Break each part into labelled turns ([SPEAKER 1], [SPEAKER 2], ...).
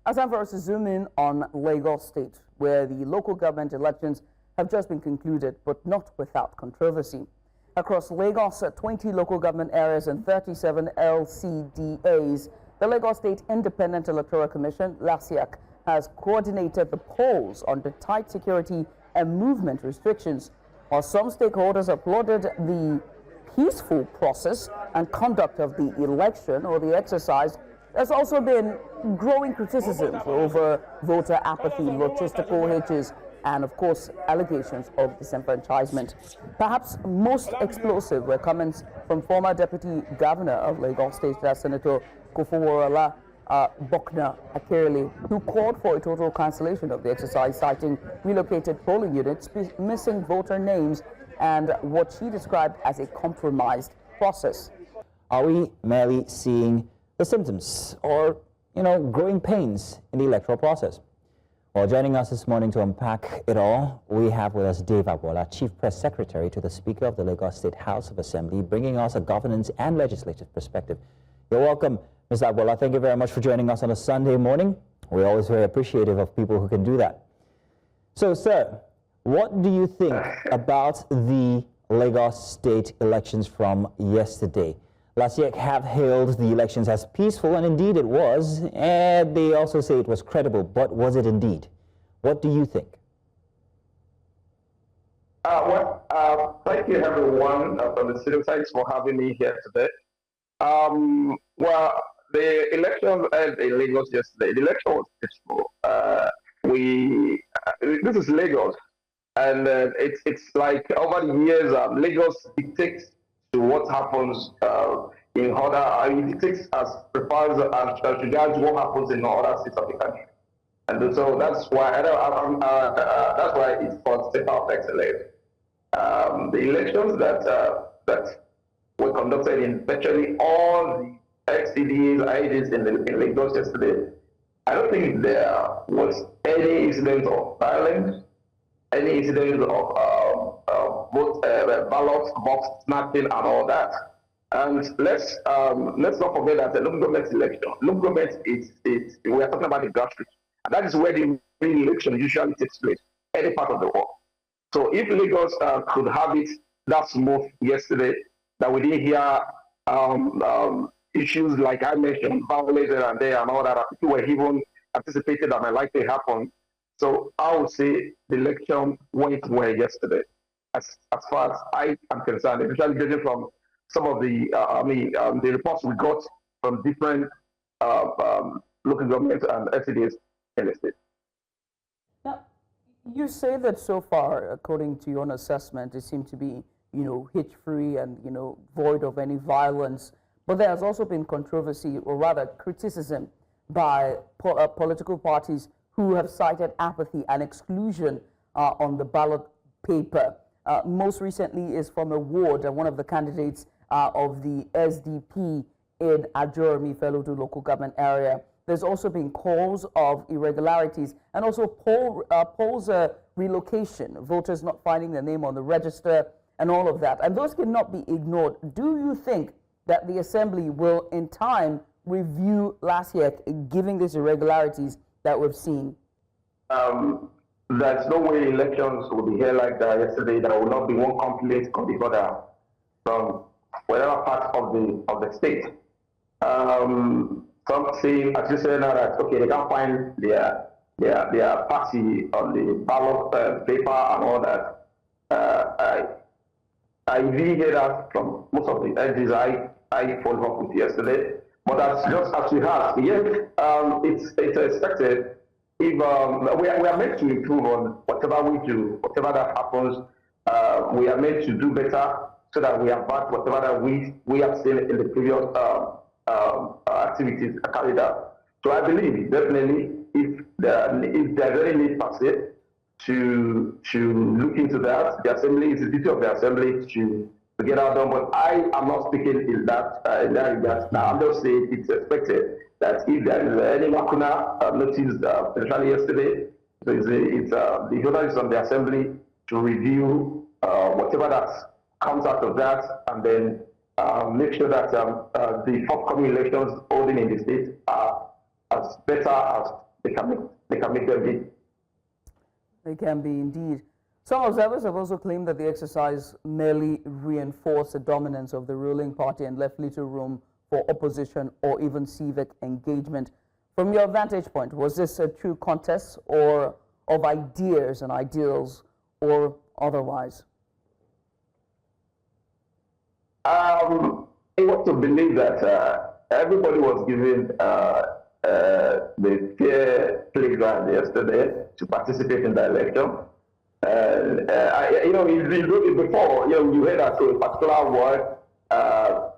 [SPEAKER 1] It's time for us to zoom in on Lagos State, where the local government elections have just been concluded, but not without controversy. Across Lagos, 20 local government areas and 37 LCDAs, the Lagos State Independent Electoral Commission, LASIEC, has coordinated the polls under tight security and movement restrictions. While some stakeholders applauded the peaceful process and conduct of the election or the exercise, there's also been growing criticisms over voter apathy, logistical hitches, and of course allegations of disenfranchisement. Perhaps most explosive were comments from former Deputy Governor of Lagos State, Senator Kofoworola, Bucknor-Akerele, who called for a total cancellation of the exercise, citing relocated polling units, missing voter names, and what she described as a compromised process.
[SPEAKER 2] Are we merely seeing the symptoms or, growing pains in the electoral process? Well, joining us this morning to unpack it all, we have with us Dave Agboola, Chief Press Secretary to the Speaker of the Lagos State House of Assembly, bringing us a governance and legislative perspective. You're welcome, Mr. Agboola. Thank you very much for joining us on a Sunday morning. We're always very appreciative of people who can do that. So, sir, what do you think about the Lagos State elections from yesterday? LASIEC have hailed the elections as peaceful, and indeed it was, and they also say it was credible, but was it indeed? What do you think?
[SPEAKER 3] Thank you everyone from the city sites for having me here today. Well, the election in Lagos yesterday, the election was peaceful. This is Lagos, and it's like over the years, Lagos dictates to what happens in other, it dictates as prefers as regards what happens in other states of the country, and so that's why it's called state of excellence. The elections that were conducted in virtually all the LCDAs, IDs in Lagos yesterday, I don't think there was any incident of violence, any incident of ballot box snatching and all that. And let's not forget that the local government election, local government we are talking about the grassroots, and that is where the election usually takes place, any part of the world. So if Lagos could have it that smooth yesterday, that we didn't hear issues like I mentioned, violence and there and all that, people were even anticipated that might likely happen. So I would say the election went well yesterday, as far as I am concerned, especially judging from some of the the reports we got from different local governments and LCDAs in the state.
[SPEAKER 1] Now, you say that so far, according to your own assessment, it seemed to be, hitch-free and, void of any violence. But there has also been controversy, or rather criticism, by political parties who have cited apathy and exclusion on the ballot paper. Most recently is from a ward, one of the candidates of the SDP in Ajoromi Felodu local government area. There's also been calls of irregularities and also polls relocation, voters not finding their name on the register and all of that. And those cannot be ignored. Do you think that the Assembly will in time review LASIEC given these irregularities that we've seen?
[SPEAKER 3] There's no way elections will be held like that yesterday. There will not be one complaint or the other from whatever part of the state. Some say, as you said now, that okay, they can't find their party on the ballot paper and all that. I really hear that from most of the LGAs I followed up with yesterday. But just as you have, yes, it's expected. If we are meant to improve on whatever we do, whatever that happens, we are meant to do better so that we avert whatever that we have seen in the previous activities carried out. So I believe definitely if there's any need per se to look into that, the Assembly is the duty of the Assembly to get that done. But I am not speaking in that regard. Now I'm just saying it's expected that if there is any lacuna noticed, especially yesterday, so it's the journalists of the Assembly to review whatever that comes out of that, and then make sure that the forthcoming elections holding in the state are as better as they can make them be.
[SPEAKER 1] They can be indeed. Some observers have also claimed that the exercise merely reinforced the dominance of the ruling party and left little room for opposition or even civic engagement. From your vantage point, was this a true contest or of ideas and ideals or otherwise?
[SPEAKER 3] I want to believe that everybody was given the fair playground yesterday to participate in the election. Before, you heard that a particular word,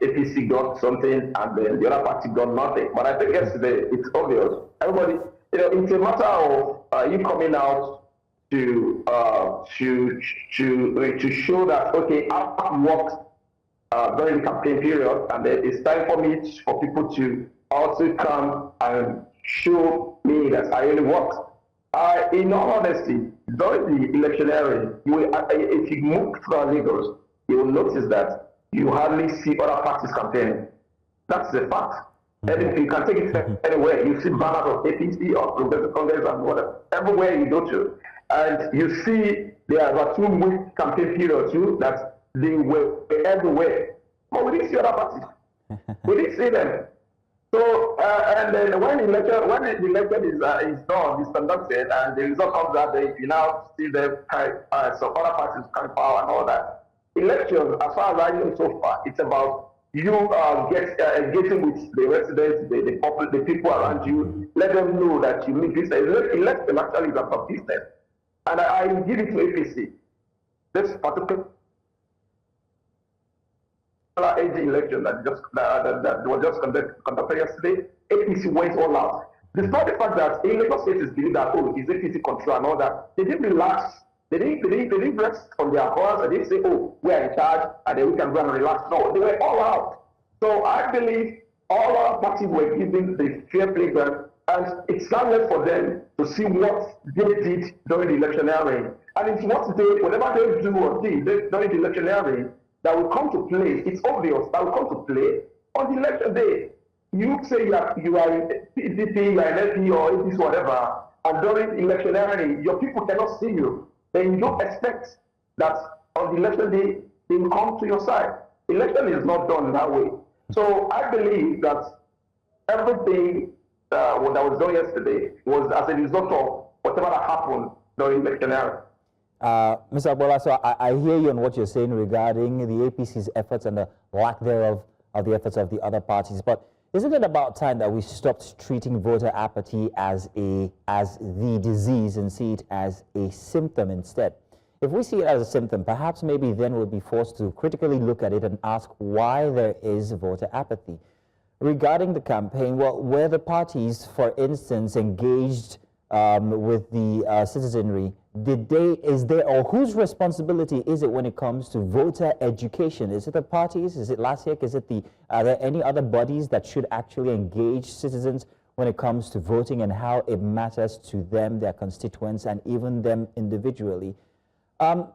[SPEAKER 3] APC got something and then the other party got nothing. But I think yesterday it's obvious. Everybody, it's a matter of you coming out to show that okay, I've worked during the campaign period, and then it's time for people to also come and show me that I really worked. In all honesty, during the electioneering, if you move through Lagos, you will notice that you hardly see other parties campaigning. That's the fact. And you can take it anywhere. You see banners of APC or Progressive Congress and whatever, everywhere you go to. And you see there are about 2 week campaign period too that they were everywhere. But we didn't see other parties. We didn't see them. So, and then when the election is done, is conducted, and the result comes out, you now see them so other parties carry power and all that. Elections, as far as I know so far, it's about you getting with the residents, the people around you, let them know that you mean business. Election actually is about business. And I give it to APC. This particular AG election that was just conducted yesterday, APC went all out. Despite the fact that in Lagos State is believe that is APC control and all that, they didn't relax. They didn't rest on their horse and they didn't say, oh, we are in charge and then we can go and relax. No, they were all out. So I believe all our parties were given the fair playground, and it's not left for them to see what they did during the electioneering. And it's whatever they do or did during the electioneering, that will come to play. It's obvious that will come to play on the election day. You say you are PDP, you are an LP or APC, whatever, and during electioneering, your people cannot see you. Then you don't expect that on the election day, they will come to your side. Election is not done that way. So I believe that everything that was done yesterday was as a result of whatever that happened during electioneering.
[SPEAKER 2] Mr. Agboola, so I hear you on what you're saying regarding the APC's efforts and the lack thereof of the efforts of the other parties. But isn't it about time that we stopped treating voter apathy as the disease and see it as a symptom instead? If we see it as a symptom, perhaps maybe then we'll be forced to critically look at it and ask why there is voter apathy. Regarding the campaign, well, were the parties, for instance, engaged with the citizenry, or whose responsibility is it when it comes to voter education? Is it the parties? Is it LASIEC? Are there any other bodies that should actually engage citizens when it comes to voting and how it matters to them, their constituents, and even them individually?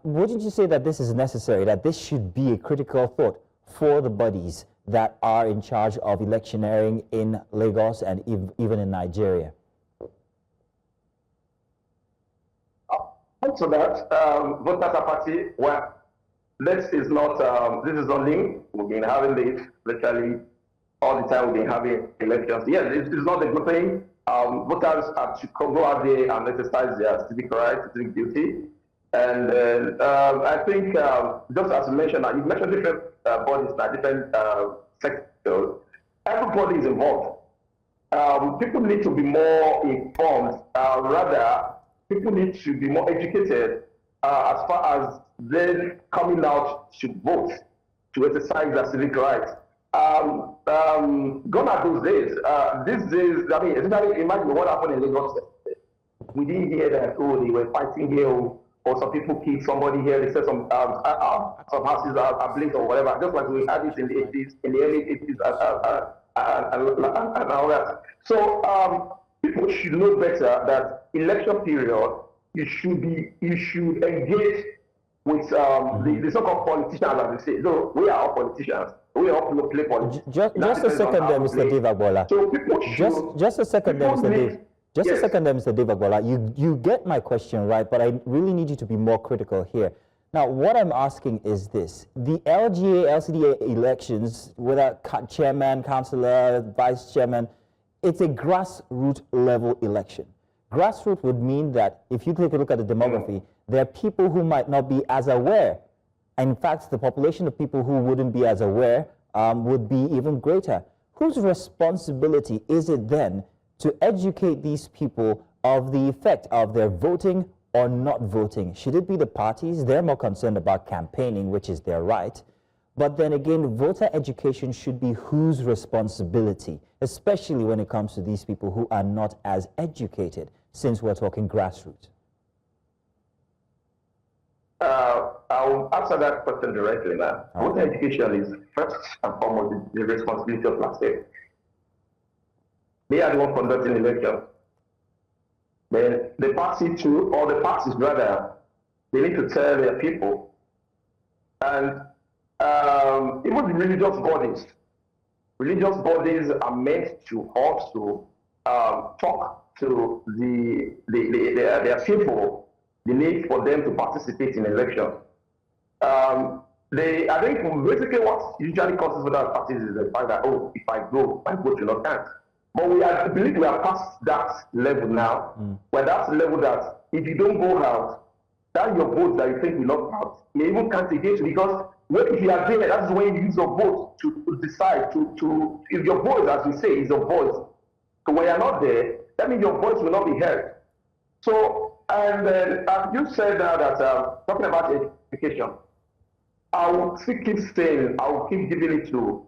[SPEAKER 2] Wouldn't you say that this is necessary, that this should be a critical thought for the bodies that are in charge of electioneering in Lagos and even in Nigeria?
[SPEAKER 3] So that voters apathy, well, this is not this is only we've been having this literally all the time. We've been having elections. Yes, it is not a good thing. Voters have to go out there and exercise their civic rights, civic duty. And I think just as you mentioned different bodies, different sectors. Everybody is involved. People need to be more informed. Rather, people need to be more educated as far as them coming out to vote, to exercise their civic rights. Gone are those days. These days, I mean, especially imagine what happened in Lagos. We didn't hear that, oh, they were fighting here, or some people killed somebody here. They said some houses are blamed or whatever. Just like we had it in the 80s, in the early 80s, and all that. So people should know better that election period, you should engage with the so-called politicians, as they say. So we are all politicians. We all play politics.
[SPEAKER 2] Just a second there, Mr. Dave Agboola.
[SPEAKER 3] So people should,
[SPEAKER 2] just a second there, Mr. Dave. Just a second there, Mr. Dave Agboola. You get my question right, but I really need you to be more critical here. Now, what I'm asking is this. The LGA, LCDA elections, whether chairman, councillor, vice chairman, it's a grassroots level election. Grassroots would mean that if you take a look at the demography, there are people who might not be as aware. In fact, the population of people who wouldn't be as aware would be even greater. Whose responsibility is it then to educate these people of the effect of their voting or not voting? Should it be the parties? They're more concerned about campaigning, which is their right. But then again, voter education should be whose responsibility, especially when it comes to these people who are not as educated, since we're talking grassroots.
[SPEAKER 3] I'll answer that question directly now. Voter education is first and foremost the responsibility of LASIEC. They are the ones conducting elections. Then the party too, or the parties rather, they need to tell their people. And even the religious bodies are meant to also talk to their people, the need for them to participate in elections. I think basically what usually causes voter parties is the fact that, oh, if I go, my vote will not count. But I believe we are past that level now, where that's the level that if you don't go out, that your vote that you think will not count may even count against you, because if you are there, that's when you use your vote to decide if your voice, as we say, is your voice. So when you're not there, that means your voice will not be heard. So, and then you said now that talking about education, I will keep saying, I will keep giving it to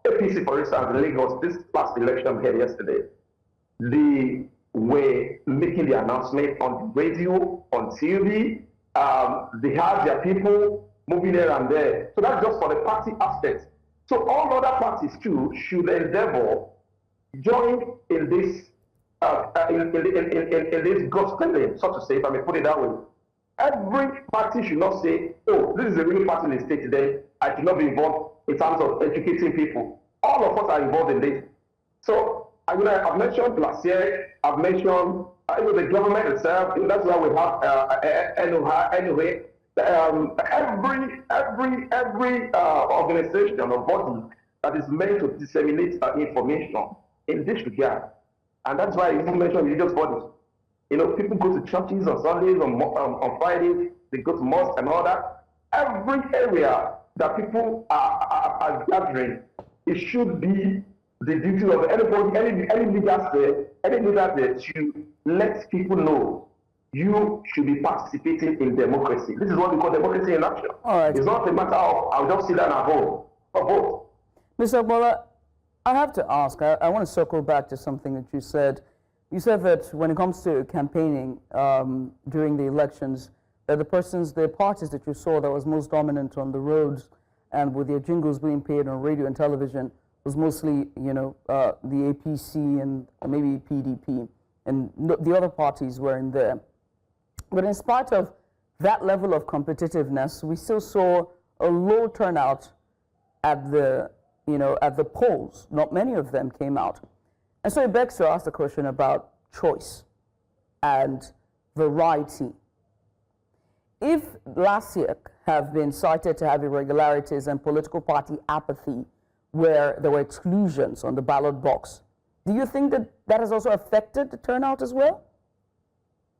[SPEAKER 3] APC, for instance, in Lagos, this last election here yesterday. They were making the announcement on the radio, on TV. They have their people moving here and there. So that's just for the party aspect. So all other parties too should endeavor join in this in this gospel, so to say, if I may put it that way. Every party should not say, oh, this is a real party in the state today, I should not be involved in terms of educating people. All of us are involved in this. So, I've mentioned LASIEC, I've mentioned the government itself, that's why we have anyway. Every organization or body that is meant to disseminate information in this regard. And that's why you mentioned religious bodies. You know, people go to churches on Sundays, on Fridays, they go to mosques and all that. Every area that people are gathering, it should be the duty of anybody, any leader there to let people know you should be participating in democracy. This is what we call democracy in action.
[SPEAKER 1] All right.
[SPEAKER 3] It's not a matter of I'll just sit down and vote or vote.
[SPEAKER 1] Mr. Agboola, I have to ask, I want to circle back to something that you said. You said that when it comes to campaigning during the elections, that the parties that you saw that was most dominant on the roads and with their jingles being paid on radio and television was mostly, the APC and maybe PDP, and the other parties were in there. But in spite of that level of competitiveness, we still saw a low turnout at the polls. Not many of them came out. And so it begs to ask the question about choice and variety. If LASIEC have been cited to have irregularities and political party apathy where there were exclusions on the ballot box, do you think that that has also affected the turnout as well?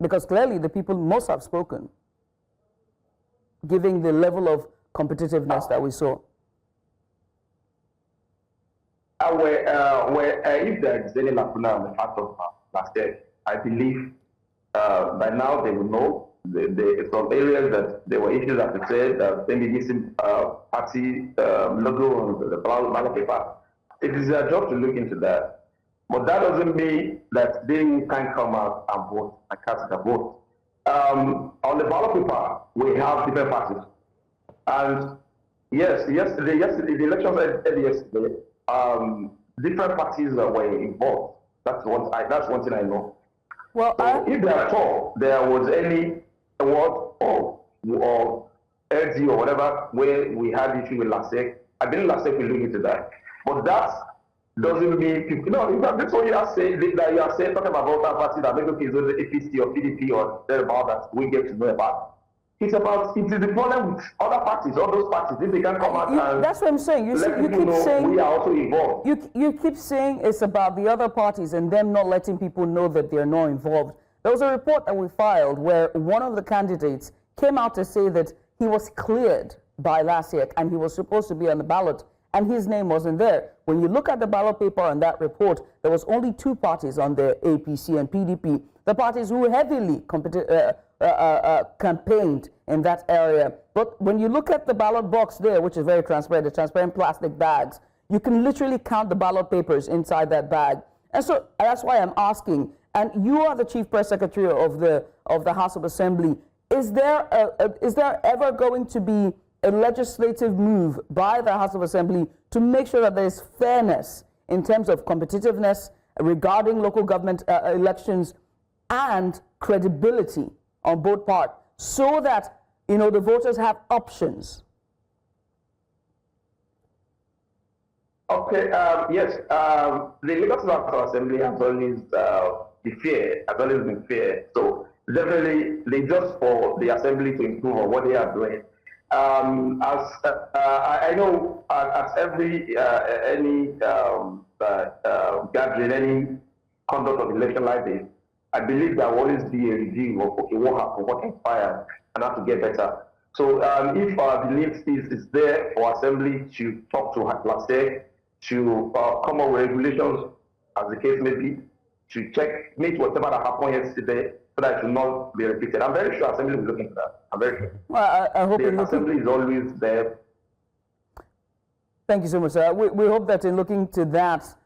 [SPEAKER 1] Because clearly the people most have spoken, given the level of competitiveness that we saw.
[SPEAKER 3] If there is any lacuna on the part of LASIEC, I believe by now they will know. Some areas that there were issues, as I said, maybe missing party logo on the ballot paper. It is their job to look into that. But that doesn't mean that they can come out and vote and cast their vote. On the ballot paper, we have different parties. And yes, yesterday the elections ended yesterday. Different parties were involved. That's one thing I know.
[SPEAKER 1] Well,
[SPEAKER 3] so if at all there was any award or LG or whatever where we had issue with LASIEC, I believe LASIEC will look into that. But doesn't mean people. No, in fact, that's what you are saying. That you are saying talking about voter party that maybe okay, it's only APC or PDP or thereabout that we get to know about. It's about it is the problem with other parties, all those parties. If they can come out and
[SPEAKER 1] that's what I'm saying. You keep saying
[SPEAKER 3] we are also involved.
[SPEAKER 1] You keep saying it's about the other parties and them not letting people know that they're not involved. There was a report that we filed where one of the candidates came out to say that he was cleared by LASIEC and he was supposed to be on the ballot, and his name wasn't there. When you look at the ballot paper on that report, there was only two parties on there, APC and PDP, the parties who heavily campaigned in that area. But when you look at the ballot box there, which is very transparent, the transparent plastic bags, you can literally count the ballot papers inside that bag. And so that's why I'm asking, and you are the Chief Press Secretary of the House of Assembly, is there ever going to be a legislative move by the House of Assembly to make sure that there is fairness in terms of competitiveness regarding local government elections and credibility on both parts, so that the voters have options?
[SPEAKER 3] Okay. Yes. The Lagos House Assembly has always been fair. So definitely, they just for the Assembly to improve on what they are doing. I know at every any gathering, any conduct of election like this, I believe there will always be a review of okay, what happened, what inspired, and how to get better. So if the need is there for Assembly to talk to LASIEC, to come up with regulations, as the case may be, to check whatever that happened yesterday, so that it will not be repeated. I'm very sure Assembly will look into that. I'm very sure.
[SPEAKER 1] Well, I hope
[SPEAKER 3] the Assembly is always there.
[SPEAKER 1] Thank you so much, sir. We hope that in looking to that,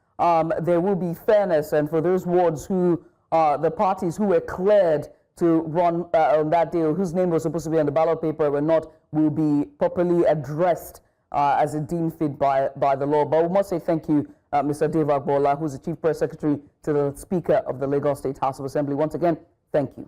[SPEAKER 1] there will be fairness, and for those wards who the parties who were cleared to run on that day, whose name was supposed to be on the ballot paper were not, will be properly addressed as it deemed fit by the law. But we must say thank you, Mr. Dave Agboola, who's the Chief Press Secretary to the Speaker of the Lagos State House of Assembly. Once again, thank you.